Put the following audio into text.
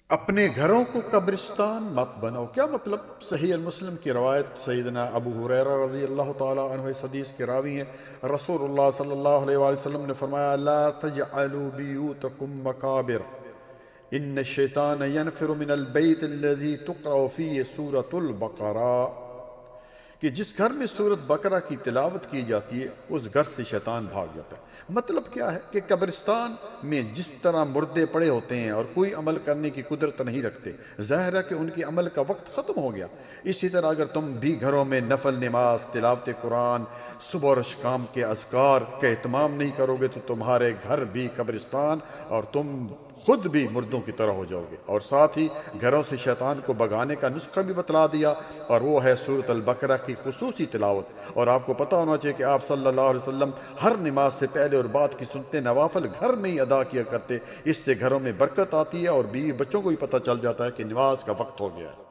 اپنے گھروں کو قبرستان مت بناؤ، کیا مطلب؟ صحیح المسلم کی روایت، سیدنا ابو ہریرہ رضی اللہ تعالی عنہ اس حدیث کے راوی ہیں، رسول اللہ صلی اللہ علیہ وآلہ وسلم نے فرمایا لا تجعلوا بیوتکم مقابر ان الشیطان ینفر من البیت الذی تقرأ فیہ سورۃ البقرہ، کہ جس گھر میں سورۃ بقرہ کی تلاوت کی جاتی ہے اس گھر سے شیطان بھاگ جاتا ہے۔ مطلب کیا ہے کہ قبرستان میں جس طرح مردے پڑے ہوتے ہیں اور کوئی عمل کرنے کی قدرت نہیں رکھتے، ظاہر ہے کہ ان کی عمل کا وقت ختم ہو گیا، اسی طرح اگر تم بھی گھروں میں نفل نماز، تلاوت قرآن، صبح اور شام کے اذکار کا اہتمام نہیں کرو گے تو تمہارے گھر بھی قبرستان اور تم خود بھی مردوں کی طرح ہو جاؤ گے۔ اور ساتھ ہی گھروں سے شیطان کو بھگانے کا نسخہ بھی بتلا دیا، اور وہ ہے سورۃ البقرہ کی خصوصی تلاوت۔ اور آپ کو پتہ ہونا چاہیے کہ آپ صلی اللہ علیہ وسلم ہر نماز سے پہلے اور بعد کی سنتیں نوافل گھر میں ہی ادا کیا کرتے، اس سے گھروں میں برکت آتی ہے اور بیوی بچوں کو بھی پتہ چل جاتا ہے کہ نماز کا وقت ہو گیا ہے۔